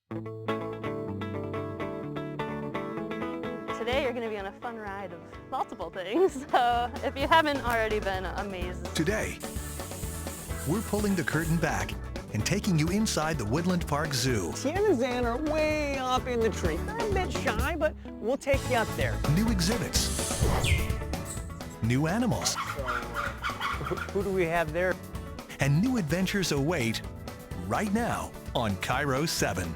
Today you're going to be on a fun ride of multiple things, so if you haven't already been amazed. Today, we're pulling the curtain back and taking you inside the Woodland Park Zoo. Tiana and Zan are way up in the tree. They're a bit shy, but we'll take you up there. New exhibits, new animals, Who do we have there? and new adventures await right now on Kairos 7.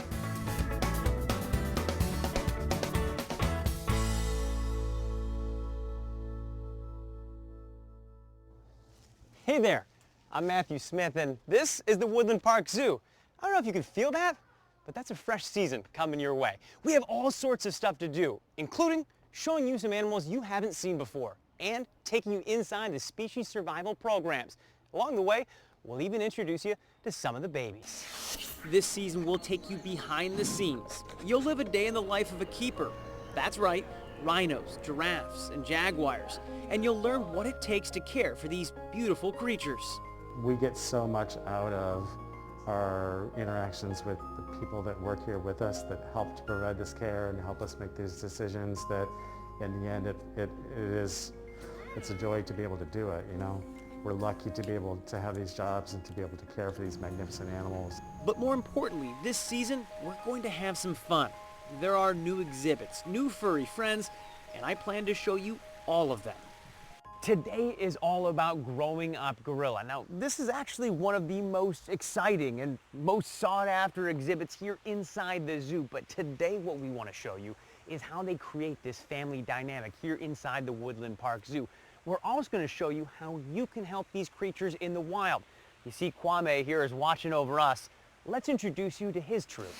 Hey there, I'm Matthew Smith, and this is the Woodland Park Zoo. I don't know if you can feel that, but that's a fresh season coming your way. We have all sorts of stuff to do, including showing you some animals you haven't seen before, and taking you inside the species survival programs. Along the way, we'll even introduce you to some of the babies. This season we'll take you behind the scenes. You'll live a day in the life of a keeper. That's right, rhinos, giraffes, and jaguars. And you'll learn what it takes to care for these beautiful creatures. We get so much out of our interactions with the people that work here with us that help to provide this care and help us make these decisions that in the end it's a joy to be able to do it, you know. We're lucky to be able to have these jobs and to be able to care for these magnificent animals. But more importantly, this season, we're going to have some fun. There are new exhibits, new furry friends, and I plan to show you all of them. Today is all about growing up gorilla. Now, this is actually one of the most exciting and most sought after exhibits here inside the zoo. But today what we want to show you is how they create this family dynamic here inside the Woodland Park Zoo. We're also going to show you how you can help these creatures in the wild. You see Kwame here is watching over us. Let's introduce you to his troop.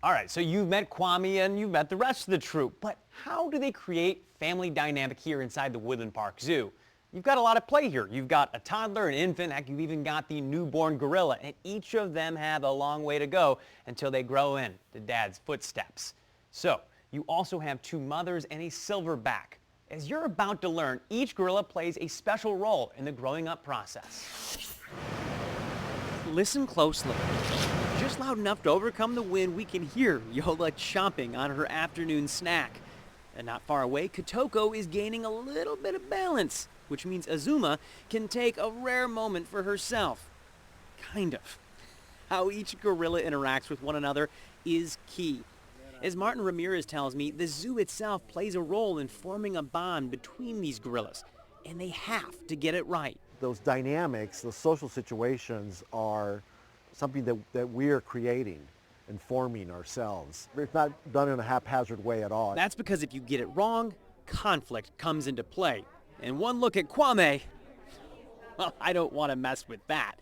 All right, so you've met Kwame and you've met the rest of the troop, but how do they create family dynamic here inside the Woodland Park Zoo? You've got a lot of play here. You've got a toddler, an infant, heck, you've even got the newborn gorilla, and each of them have a long way to go until they grow in to Dad's footsteps. So, you also have two mothers and a silverback. As you're about to learn, each gorilla plays a special role in the growing up process. Listen closely. Just loud enough to overcome the wind, we can hear Yola chomping on her afternoon snack. And not far away, Kotoko is gaining a little bit of balance, which means Azuma can take a rare moment for herself. Kind of. How each gorilla interacts with one another is key. As Martin Ramirez tells me, the zoo itself plays a role in forming a bond between these gorillas, and they have to get it right. Those dynamics, those social situations are something that we're creating and forming ourselves. It's not done in a haphazard way at all. That's because if you get it wrong, conflict comes into play. And one look at Kwame, Well, I don't want to mess with that.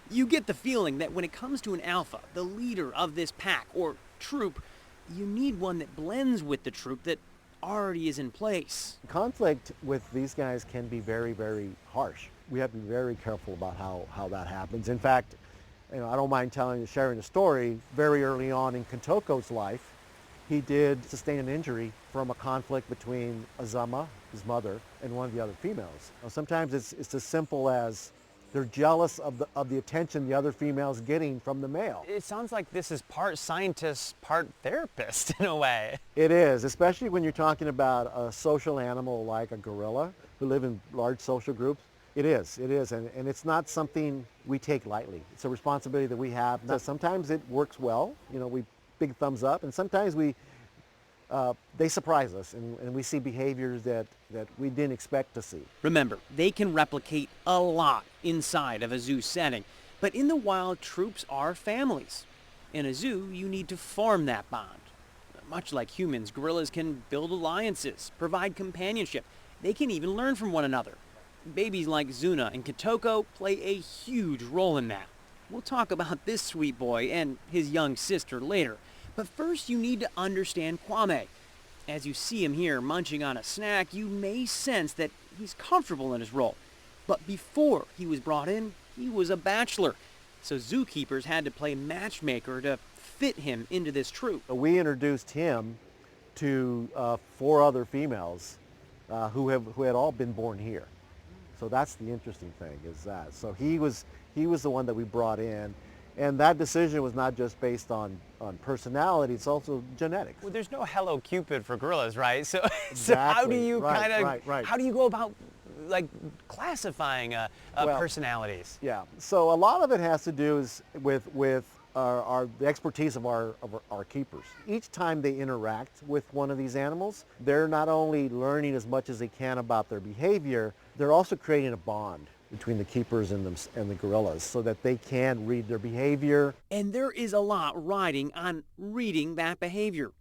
You get the feeling that when it comes to an alpha, the leader of this pack or troop, you need one that blends with the troop that already is in place. Conflict with these guys can be very, very harsh. We have to be very careful about how that happens. In fact, I don't mind sharing a story. Very early on in Kotoko's life, he did sustain an injury from a conflict between Azama, his mother, and one of the other females. Sometimes it's as simple as they're jealous of the attention the other female's getting from the male. It sounds like this is part scientist, part therapist in a way. It is, especially when you're talking about a social animal like a gorilla who live in large social groups. It is, and it's not something we take lightly. It's a responsibility that we have. Sometimes it works well, we big thumbs up, and sometimes they surprise us and we see behaviors that we didn't expect to see. Remember, they can replicate a lot inside of a zoo setting, but in the wild, troops are families. In a zoo, you need to form that bond. Much like humans, gorillas can build alliances, provide companionship. They can even learn from one another. Babies like Zuna and Kotoko play a huge role in that. We'll talk about this sweet boy and his young sister later. But first, you need to understand Kwame. As you see him here munching on a snack, you may sense that he's comfortable in his role. But before he was brought in, he was a bachelor. So zookeepers had to play matchmaker to fit him into this troop. We introduced him to 4 other females who had all been born here. So that's the interesting thing, is that. So he was the one that we brought in. And that decision was not just based on personality, it's also genetics. Well, there's no Hello Cupid for gorillas, right? So Exactly. how do you Right. how do you go about classifying personalities? Yeah, so a lot of it has to do with the expertise of our keepers. Each time they interact with one of these animals, they're not only learning as much as they can about their behavior, they're also creating a bond between the keepers and the gorillas so that they can read their behavior. And there is a lot riding on reading that behavior.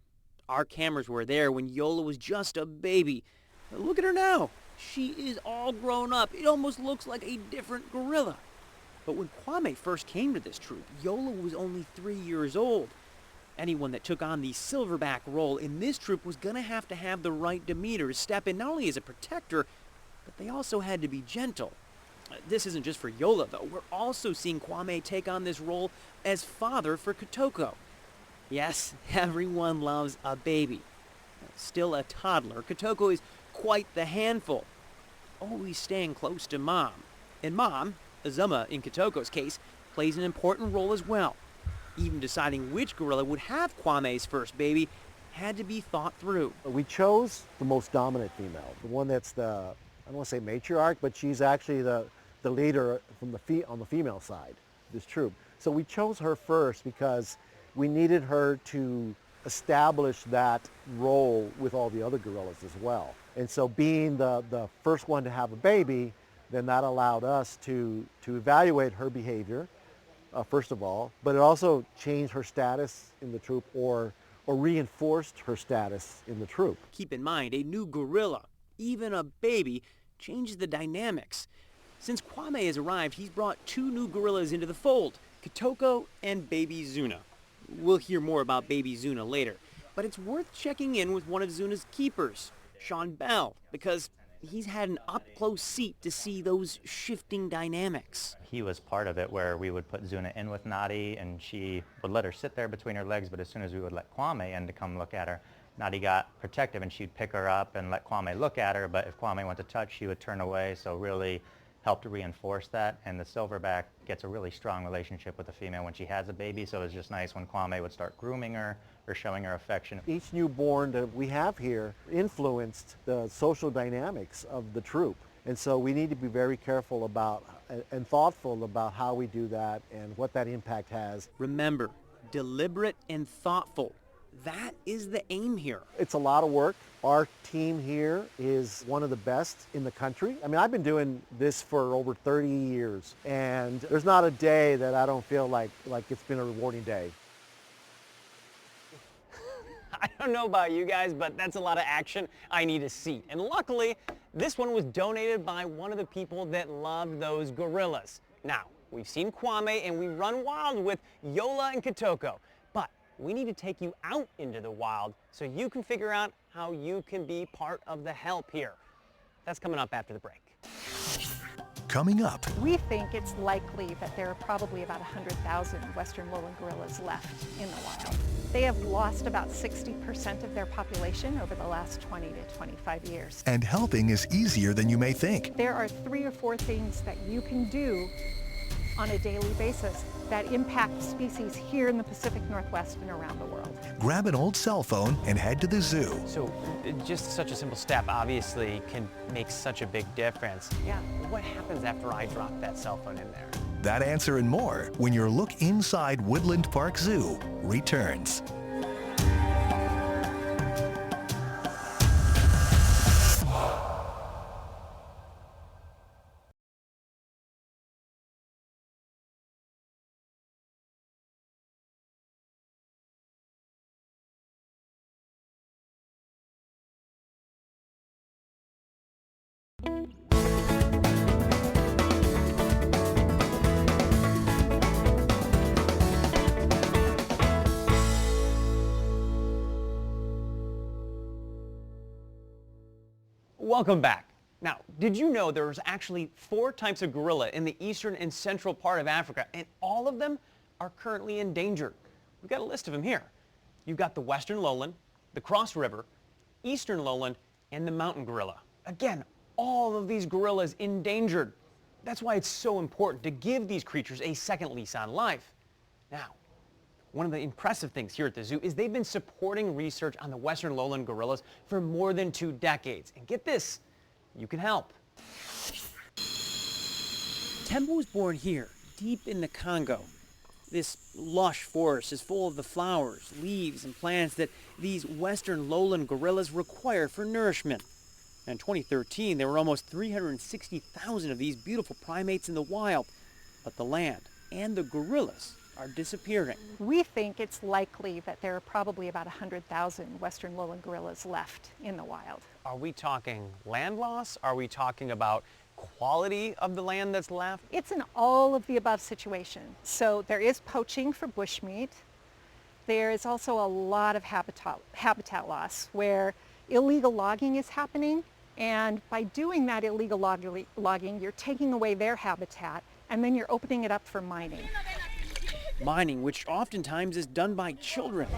Our cameras were there when Yola was just a baby. Look at her now. She is all grown up. It almost looks like a different gorilla. But when Kwame first came to this troop, Yola was only 3 years old. Anyone that took on the silverback role in this troop was going to have the right demeanor to step in not only as a protector, but they also had to be gentle. This isn't just for Yola, though. We're also seeing Kwame take on this role as father for Kotoko. Yes, everyone loves a baby. Still a toddler, Kotoko is quite the handful, always staying close to Mom. And Mom, Azuma in Kotoko's case, plays an important role as well. Even deciding which gorilla would have Kwame's first baby had to be thought through. We chose the most dominant female, the one that's I don't want to say matriarch, but she's actually the leader on the female side of this troop. So we chose her first because we needed her to establish that role with all the other gorillas as well. And so being the first one to have a baby, then that allowed us to evaluate her behavior, first of all, but it also changed her status in the troop or reinforced her status in the troop. Keep in mind, a new gorilla, even a baby, changes the dynamics. Since Kwame has arrived, he's brought 2 new gorillas into the fold, Kotoko and baby Zuna. We'll hear more about baby Zuna later, but it's worth checking in with one of Zuna's keepers, Sean Bell, because he's had an up-close seat to see those shifting dynamics. He was part of it where we would put Zuna in with Nadi and she would let her sit there between her legs, but as soon as we would let Kwame in to come look at her, Nadi got protective and she'd pick her up and let Kwame look at her, but if Kwame went to touch, she would turn away, so really helped to reinforce that. And the silverback gets a really strong relationship with the female when she has a baby, so it's just nice when Kwame would start grooming her or showing her affection. Each newborn that we have here influenced the social dynamics of the troop. And so we need to be very careful about and thoughtful about how we do that and what that impact has. Remember, deliberate and thoughtful. That is the aim here. It's a lot of work. Our team here is one of the best in the country. I mean, I've been doing this for over 30 years, and there's not a day that I don't feel like it's been a rewarding day. I don't know about you guys, but that's a lot of action I need to see. And luckily, This one was donated by one of the people that love those gorillas. Now, we've seen Kwame and we run wild with Yola and Kitoko, but we need to take you out into the wild so you can figure out how you can be part of the help here. That's coming up after the break. Coming up, We think it's likely that there are probably about 100,000 western lowland gorillas left in the wild. They have lost about 60% of their population over the last 20 to 25 years. and helping is easier than you may think. There are 3 or 4 things that you can do on a daily basis that impact species here in the Pacific Northwest and around the world. Grab an old cell phone and head to the zoo. So just such a simple step obviously can make such a big difference. Yeah, what happens after I drop that cell phone in there? That answer and more when your look inside Woodland Park Zoo returns. Welcome back. Now, did you know there's actually 4 types of gorilla in the eastern and central part of Africa, and all of them are currently endangered? We've got a list of them here. You've got the western lowland, the cross river, eastern lowland, and the mountain gorilla. Again, all of these gorillas endangered. That's why it's so important to give these creatures a second lease on life. Now, one of the impressive things here at the zoo is they've been supporting research on the western lowland gorillas for more than 2 decades. And get this, you can help. Tembo was born here, deep in the Congo. This lush forest is full of the flowers, leaves, and plants that these western lowland gorillas require for nourishment. In 2013, there were almost 360,000 of these beautiful primates in the wild. But the land and the gorillas are disappearing. We think it's likely that there are probably about 100,000 western lowland gorillas left in the wild. Are we talking land loss? Are we talking about quality of the land that's left? It's an all of the above situation. So there is poaching for bushmeat. There is also a lot of habitat loss where illegal logging is happening. And by doing that illegal logging, you're taking away their habitat and then you're opening it up for mining. Mining, which oftentimes is done by children.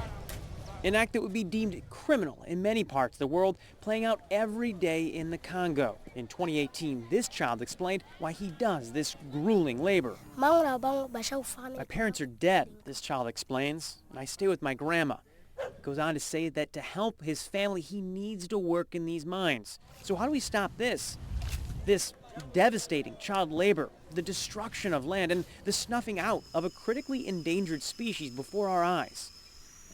An act that would be deemed criminal in many parts of the world, playing out every day in the Congo. In 2018, this child explained why he does this grueling labor. My parents are dead, this child explains, and I stay with my grandma. He goes on to say that to help his family, he needs to work in these mines. So how do we stop this? This devastating child labor, the destruction of land, and the snuffing out of a critically endangered species before our eyes.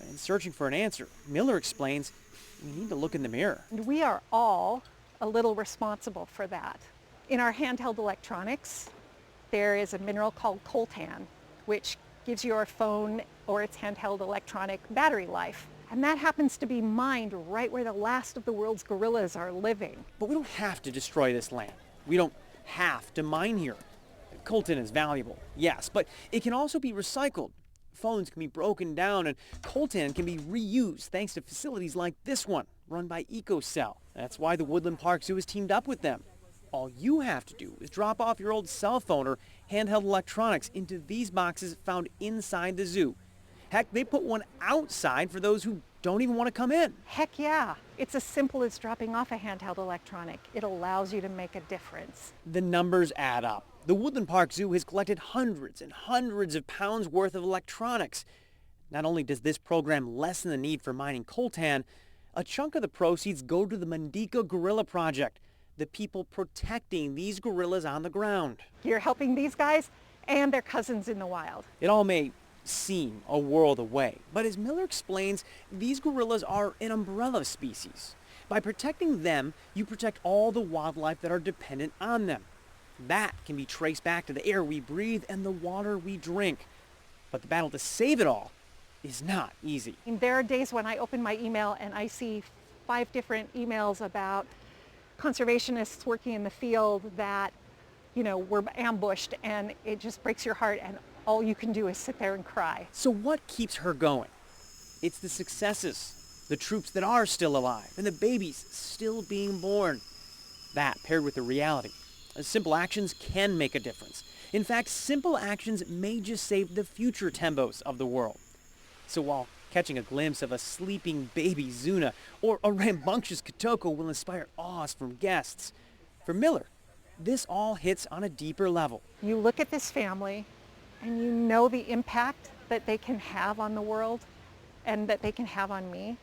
In searching for an answer, Miller explains we need to look in the mirror. And we are all a little responsible for that. In our handheld electronics, there is a mineral called coltan, which gives your phone or its handheld electronic battery life. And that happens to be mined right where the last of the world's gorillas are living. But we don't have to destroy this land. We don't have to mine here. Coltan is valuable, yes, but it can also be recycled. Phones can be broken down and coltan can be reused thanks to facilities like this one, run by EcoCell. That's why the Woodland Park Zoo has teamed up with them. All you have to do is drop off your old cell phone or handheld electronics into these boxes found inside the zoo. Heck, they put one outside for those who don't even want to come in. Heck yeah, it's as simple as dropping off a handheld electronic. It allows you to make a difference. The numbers add up. The Woodland Park Zoo has collected hundreds and hundreds of pounds worth of electronics. Not only does this program lessen the need for mining coltan, a chunk of the proceeds go to the Mandika Gorilla Project, the people protecting these gorillas on the ground. You're helping these guys and their cousins in the wild. It all may seem a world away, but as Miller explains, these gorillas are an umbrella species. By protecting them, you protect all the wildlife that are dependent on them. That can be traced back to the air we breathe and the water we drink. But the battle to save it all is not easy. There are days when I open my email and I see 5 different emails about conservationists working in the field that, you know, were ambushed, and it just breaks your heart, and all you can do is sit there and cry. So what keeps her going? It's the successes, the troops that are still alive, and the babies still being born. That, paired with the reality, simple actions can make a difference. In fact, simple actions may just save the future Tembos of the world. So while catching a glimpse of a sleeping baby Zuna or a rambunctious Kotoko will inspire awes from guests, for Miller, this all hits on a deeper level. You look at this family and you know the impact that they can have on the world and that they can have on me.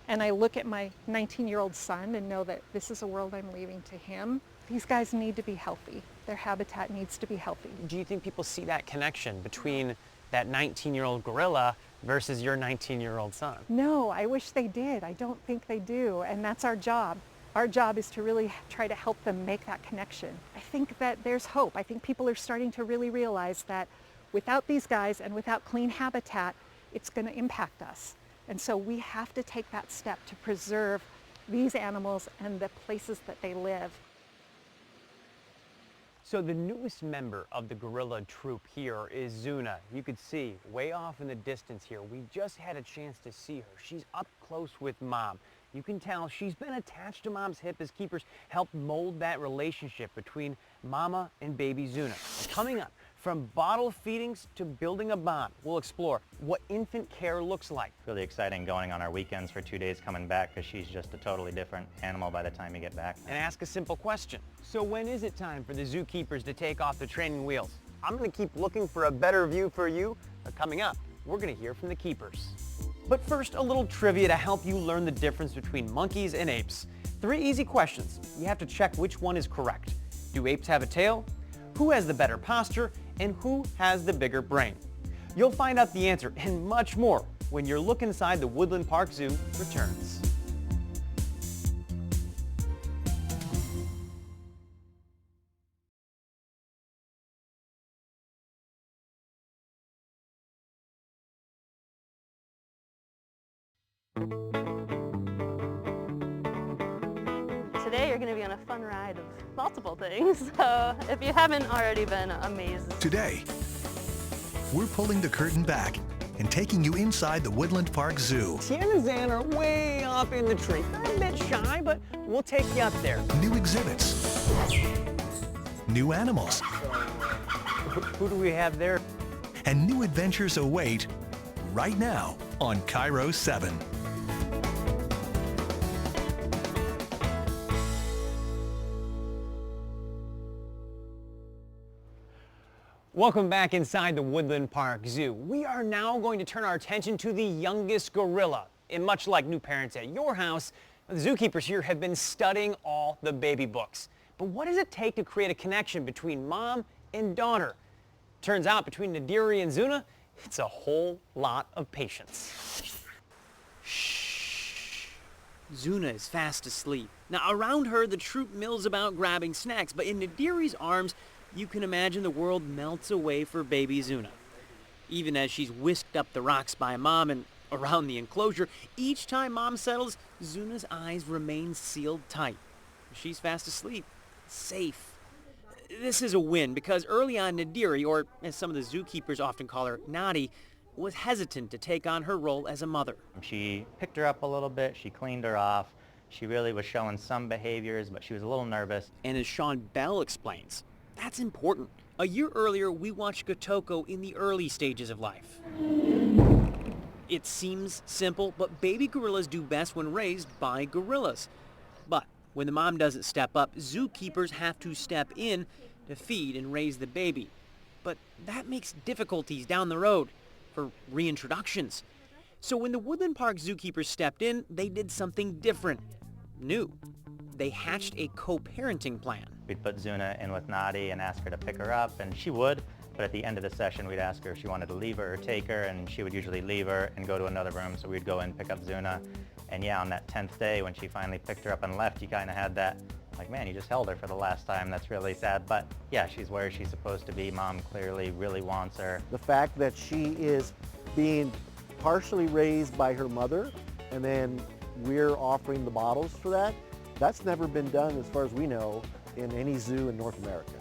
And I look at my 19-year-old son and know that this is a world I'm leaving to him. These guys need to be healthy. Their habitat needs to be healthy. Do you think people see that connection between that 19-year-old gorilla versus your 19-year-old son? No, I wish they did. I don't think they do, and that's our job. Our job is to really try to help them make that connection. I think that there's hope. I think people are starting to really realize that without these guys and without clean habitat, it's going to impact us. And so we have to take that step to preserve these animals and the places that they live. So the newest member of the gorilla troop here is Zuna. You could see way off in the distance here. We just had a chance to see her. She's up close with Mom. You can tell she's been attached to Mom's hip as keepers helped mold that relationship between Mama and baby Zuna. Coming up, from bottle feedings to building a bond, we'll explore what infant care looks like. Really exciting going on our weekends for 2 days coming back because she's just a totally different animal by the time you get back. And ask a simple question. So when is it time for the zookeepers to take off the training wheels? I'm going to keep looking for a better view for you. But coming up, we're going to hear from the keepers. But first, a little trivia to help you learn the difference between monkeys and apes. 3 easy questions. You have to check which one is correct. Do apes have a tail? Who has the better posture? And who has the bigger brain? You'll find out the answer and much more when your look inside the Woodland Park Zoo returns. Today you're going to be on a fun ride of multiple things, so if you haven't already been amazed. Today, we're pulling the curtain back and taking you inside the Woodland Park Zoo. Tiana and Zan are way up in the tree. They're a bit shy, but we'll take you up there. New exhibits, new animals, Who do we have there? and new adventures await right now on Cairo 7. Welcome back inside the Woodland Park Zoo. We are now going to turn our attention to the youngest gorilla. And much like new parents at your house, the zookeepers here have been studying all the baby books. But what does it take to create a connection between mom and daughter? Turns out between Nadiri and Zuna, it's a whole lot of patience. Shh. Zuna is fast asleep. Now around her, the troop mills about grabbing snacks, but in Nadiri's arms, you can imagine the world melts away for baby Zuna. Even as she's whisked up the rocks by Mom and around the enclosure, each time Mom settles, Zuna's eyes remain sealed tight. She's fast asleep, safe. This is a win because early on Nadiri, or as some of the zookeepers often call her, Nadi, was hesitant to take on her role as a mother. She picked her up a little bit, she cleaned her off. She really was showing some behaviors, but she was a little nervous. And as Sean Bell explains, that's important. A year earlier, we watched Kotoko in the early stages of life. It seems simple, but baby gorillas do best when raised by gorillas. But when the mom doesn't step up, zookeepers have to step in to feed and raise the baby. But that makes difficulties down the road for reintroductions. So when the Woodland Park zookeepers stepped in, they did something different, new. They hatched a co-parenting plan. We'd put Zuna in with Nadi and ask her to pick her up, and she would. But at the end of the session, we'd ask her if she wanted to leave her or take her, and she would usually leave her and go to another room, so we'd go in, pick up Zuna. And yeah, on that 10th day, when she finally picked her up and left, you kind of had that, like, man, you just held her for the last time. That's really sad. But yeah, she's where she's supposed to be. Mom clearly really wants her. The fact that she is being partially raised by her mother, and then we're offering the bottles for that, That's never been done, as far as we know, in any zoo in North America.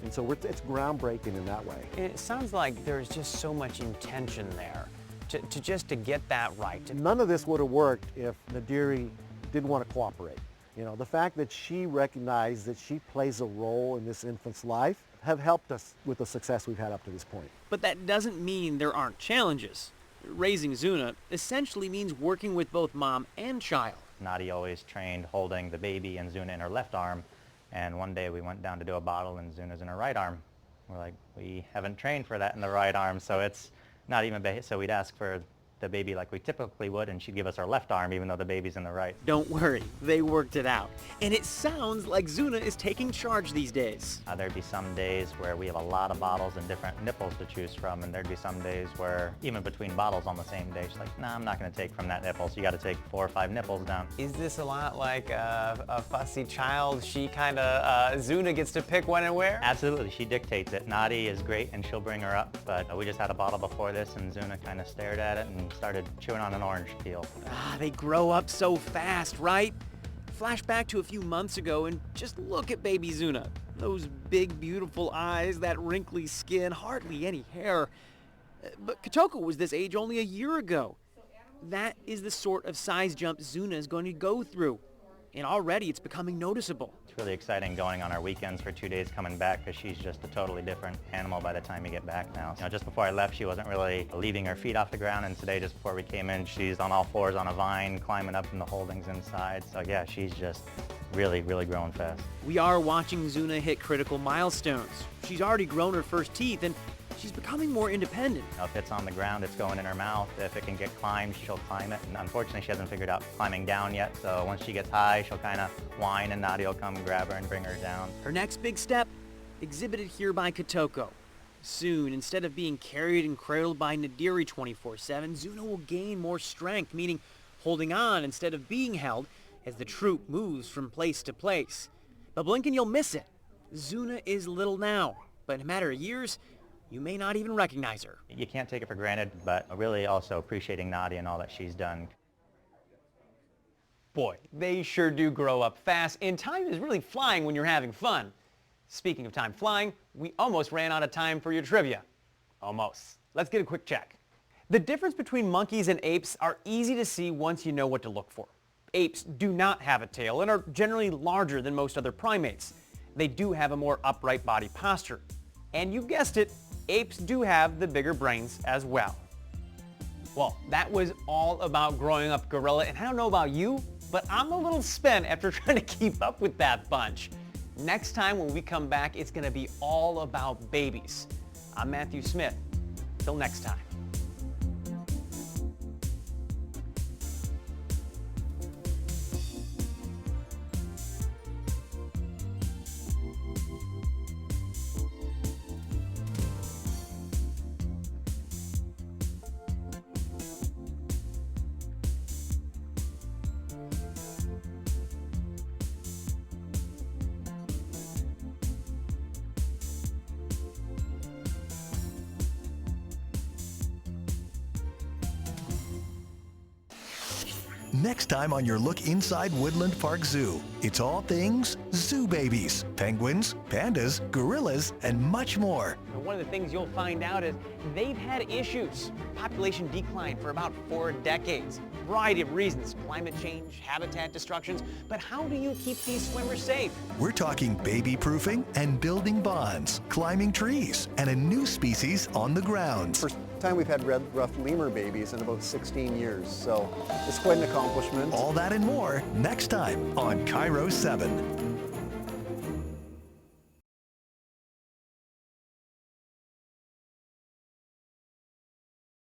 And so it's groundbreaking in that way. It sounds like there's just so much intention there to get that right. None of this would have worked if Nadiri didn't want to cooperate. You know, the fact that she recognized that she plays a role in this infant's life have helped us with the success we've had up to this point. But that doesn't mean there aren't challenges. Raising Zuna essentially means working with both mom and child. Nadi always trained holding the baby and Zuna in her left arm, and one day we went down to do a bottle and Zuna's in her right arm. We're like, we haven't trained for that in the right arm, so it's not even, so we'd ask for the baby like we typically would, and she'd give us our left arm even though the baby's in the right. Don't worry, they worked it out. And it sounds like Zuna is taking charge these days. There'd be some days where we have a lot of bottles and different nipples to choose from, and there'd be some days where even between bottles on the same day, she's like, nah, I'm not going to take from that nipple, so you got to take 4 or 5 nipples down. Is this a lot like a fussy child? She kind of, Zuna gets to pick when and where? Absolutely, she dictates it. Nadi is great and she'll bring her up, but we just had a bottle before this and Zuna kind of stared at it and started chewing on an orange peel. They grow up so fast, right? Flashback to a few months ago and just look at baby Zuna. Those big, beautiful eyes, that wrinkly skin, hardly any hair. But Kotoko was this age only a year ago. That is the sort of size jump Zuna is going to go through. And already it's becoming noticeable. It's really exciting going on our weekends for 2 days coming back because she's just a totally different animal by the time you get back now. You know, just before I left, she wasn't really leaving her feet off the ground, and today, just before we came in, she's on all fours on a vine, climbing up in the holdings inside. So yeah, she's just really, really growing fast. We are watching Zuna hit critical milestones. She's already grown her first teeth, and she's becoming more independent. You know, if it's on the ground, it's going in her mouth. If it can get climbed, she'll climb it. And unfortunately, she hasn't figured out climbing down yet. So once she gets high, she'll kind of whine and Nadi will come grab her and bring her down. Her next big step, exhibited here by Kotoko. Soon, instead of being carried and cradled by Nadiri 24/7, Zuna will gain more strength, meaning holding on instead of being held as the troop moves from place to place. But blink and you'll miss it. Zuna is little now, but in a matter of years, you may not even recognize her. You can't take it for granted, but really also appreciating Nadi and all that she's done. Boy, they sure do grow up fast, and time is really flying when you're having fun. Speaking of time flying, we almost ran out of time for your trivia. Almost. Let's get a quick check. The difference between monkeys and apes are easy to see once you know what to look for. Apes do not have a tail and are generally larger than most other primates. They do have a more upright body posture. And you guessed it, apes do have the bigger brains as well. Well, that was all about growing up gorilla, and I don't know about you, but I'm a little spent after trying to keep up with that bunch. Next time when we come back, it's going to be all about babies. I'm Matthew Smith. Till next time. Next time on your look inside Woodland Park Zoo, it's all things zoo babies, penguins, pandas, gorillas, and much more. And one of the things you'll find out is they've had issues. Population decline for about 4 decades. Variety of reasons, climate change, habitat destructions, but how do you keep these swimmers safe? We're talking baby proofing and building bonds, climbing trees, and a new species on the ground. First time we've had red ruffed lemur babies in about 16 years, so it's quite an accomplishment. All that and more next time on Cairo 7.